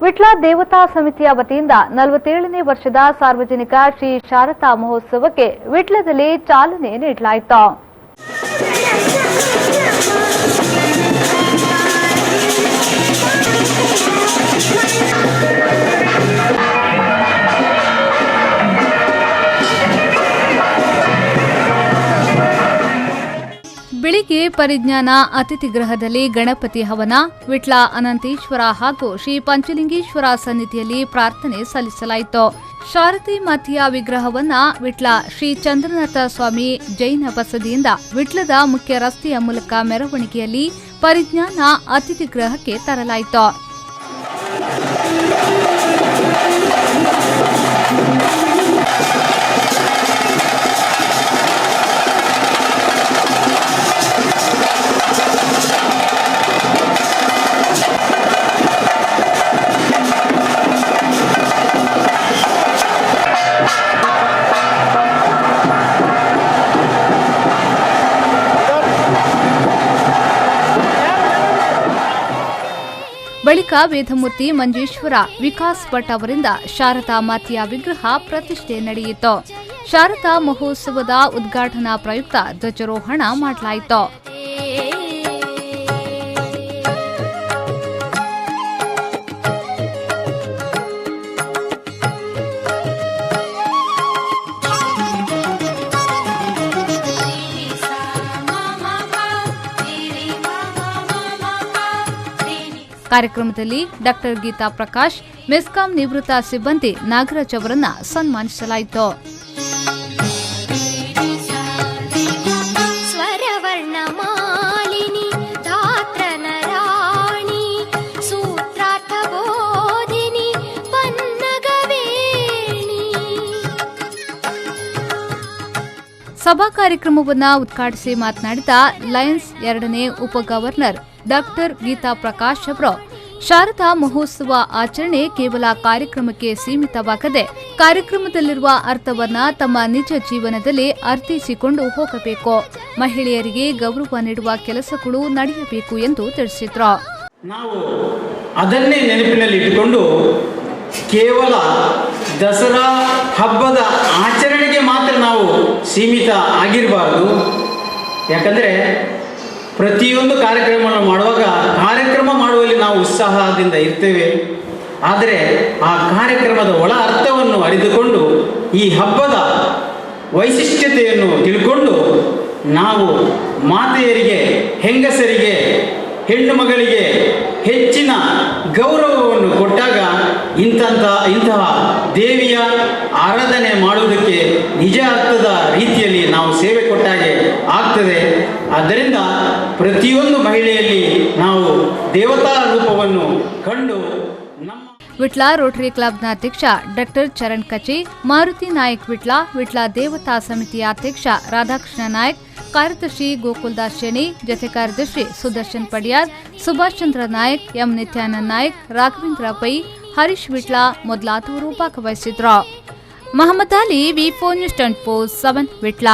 ವಿಟ್ಲ ದೇವತಾ ಸಮಿತಿಯ ವತಿಯಿಂದ 47ನೇ ವರ್ಷದ ಸಾರ್ವಜನಿಕ ಶ್ರೀ ಶಾರದಾ ಮಹೋತ್ಸವಕ್ಕೆ ವಿಟ್ಲದಲ್ಲಿ ಚಾಲನೆ ನೀಡಲಾಯಿತು. ಬೆಳಿಗ್ಗೆ ಪರಿಜ್ಞಾನ ಅತಿಥಿ ಗೃಹದಲ್ಲಿ ಗಣಪತಿ ಹವನ, ವಿಟ್ಲ ಅನಂತೇಶ್ವರ ಹಾಗೂ ಶ್ರೀ ಪಂಚಲಿಂಗೇಶ್ವರ ಸನ್ನಿಧಿಯಲ್ಲಿ ಪ್ರಾರ್ಥನೆ ಸಲ್ಲಿಸಲಾಯಿತು. ಶಾರದೆ ಮಾತೆಯ ವಿಗ್ರಹವನ್ನ ವಿಟ್ಲ ಶ್ರೀ ಚಂದ್ರನಾಥ ಸ್ವಾಮಿ ಜೈನ ಬಸದಿಯಿಂದ ವಿಟ್ಲದ ಮುಖ್ಯ ರಸ್ತೆಯ ಮೂಲಕ ಮೆರವಣಿಗೆಯಲ್ಲಿ ಪರಿಜ್ಞಾನ ಅತಿಥಿ ಗೃಹಕ್ಕೆ ತರಲಾಯಿತು. ಬಳಿಕ ವೇದಮೂರ್ತಿ ಮಂಜೇಶ್ವರ ವಿಕಾಸ್ ಭಟ್ ಅವರಿಂದ ಶಾರದಾ ಮಾತೆಯ ವಿಗ್ರಹ ಪ್ರತಿಷ್ಠೆ ನಡೆಯಿತು. ಶಾರದಾ ಮಹೋತ್ಸವದ ಉದ್ಘಾಟನಾ ಪ್ರಯುಕ್ತ ಧ್ವಜಾರೋಹಣ ಮಾಡಲಾಯಿತು. ಕಾರ್ಯಕ್ರಮದಲ್ಲಿ ಡಾಕ್ಟರ್ ಗೀತಾ ಪ್ರಕಾಶ್, ಮೆಸ್ಕಾಂ ನಿವೃತ್ತ ಸಿಬ್ಬಂದಿ ನಾಗರಾಜ್ ಅವರನ್ನು ಸನ್ಮಾನಿಸಲಾಯಿತು. ಸಭಾ ಕಾರ್ಯಕ್ರಮವನ್ನು ಉದ್ಘಾಟಿಸಿ ಮಾತನಾಡಿದ ಲಯನ್ಸ್ 2ನೇ ಉಪ ಗವರ್ನರ್ ಡಾಕ್ಟರ್ ಗೀತಾ ಪ್ರಕಾಶ್ ಅವರು, ಶಾರದಾ ಮಹೋತ್ಸವ ಆಚರಣೆ ಕೇವಲ ಕಾರ್ಯಕ್ರಮಕ್ಕೆ ಸೀಮಿತವಾಗದೆ ಕಾರ್ಯಕ್ರಮದಲ್ಲಿರುವ ಅರ್ಥವನ್ನ ತಮ್ಮ ನಿಜ ಜೀವನದಲ್ಲಿ ಅರ್ಥೈಸಿಕೊಂಡು ಹೋಗಬೇಕು. ಮಹಿಳೆಯರಿಗೆ ಗೌರವ ನೀಡುವ ಕೆಲಸಗಳು ನಡೆಯಬೇಕು ಎಂದು ತಿಳಿಸಿದರು. ನಾವು ಅದನ್ನೇ ನೆನಪಿನಲ್ಲಿ ಇಟ್ಟುಕೊಂಡು ಕೇವಲ ದಸರಾ ಹಬ್ಬದ ಆಚರಣೆಗೆ ಮಾತ್ರ ನಾವು ಸೀಮಿತ ಆಗಿರಬಾರದು. ಯಾಕಂದರೆ ಪ್ರತಿಯೊಂದು ಕಾರ್ಯಕ್ರಮವನ್ನು ಮಾಡುವಾಗ ಕಾರ್ಯಕ್ರಮ ಮಾಡುವಲ್ಲಿ ನಾವು ಉತ್ಸಾಹದಿಂದ ಇರ್ತೇವೆ. ಆದರೆ ಆ ಕಾರ್ಯಕ್ರಮದ ಒಳ ಅರ್ಥವನ್ನು ಅರಿತುಕೊಂಡು ಈ ಹಬ್ಬದ ವೈಶಿಷ್ಟ್ಯತೆಯನ್ನು ತಿಳ್ಕೊಂಡು ನಾವು ಮಾತೆಯರಿಗೆ, ಹೆಂಗಸರಿಗೆ, ಹೆಣ್ಣು ಮಗಳಿಗೆ ಹೆಚ್ಚಿನ ಗೌರವವನ್ನು ಕೊಟ್ಟಾಗ ಇಂತಹ ದೇವಿಯ ಆರಾಧನೆ ಮಾಡುವುದಕ್ಕೆ ನಿಜ ಅರ್ಥದ ರೀತಿಯಲ್ಲಿ ನಾವು ಸೇವೆ ಕೊಟ್ಟಾಗೆ ಆಗ್ತದೆ. ಆದ್ದರಿಂದ ಪ್ರತಿಯೊಂದು ಮಹಿಳೆಯಲ್ಲಿ ನಾವು ದೇವತಾ ರೂಪವನ್ನು ಕಂಡು ವಿಟ್ಲ ರೋಟರಿ ಕ್ಲಬ್ನ ಅಧ್ಯಕ್ಷ ಡಾಕ್ಟರ್ ಚರಣ್ ಕಚಿ, ಮಾರುತಿ ನಾಯಕ್ ವಿಟ್ಲ ದೇವತಾ ಸಮಿತಿಯ ಅಧ್ಯಕ್ಷ ರಾಧಾಕೃಷ್ಣ ನಾಯಕ್, ಕಾರ್ಯದರ್ಶಿ ಗೋಕುಲ್ದಾಸ್ ಶೆಣಿ, ಜತೆ ಕಾರ್ಯದರ್ಶಿ ಸುದರ್ಶನ್ ಪಡಿಯಾರ್, ಸುಭಾಷ್ ಚಂದ್ರ ನಾಯಕ್, ಎಂ ನಿತ್ಯಾನಂದ್ ನಾಯಕ್, ರಾಘವೇಂದ್ರ ಪೈ, ಹರೀಶ್ ವಿಟ್ಲ ಮೊದಲಾದವರು ಭಾಗವಹಿಸಿದ್ರು. ಮಹಮ್ಮದ್ ಅಲಿ, ವಿ4 ನ್ಯೂಸ್ 24/7 ವಿಟ್ಲ.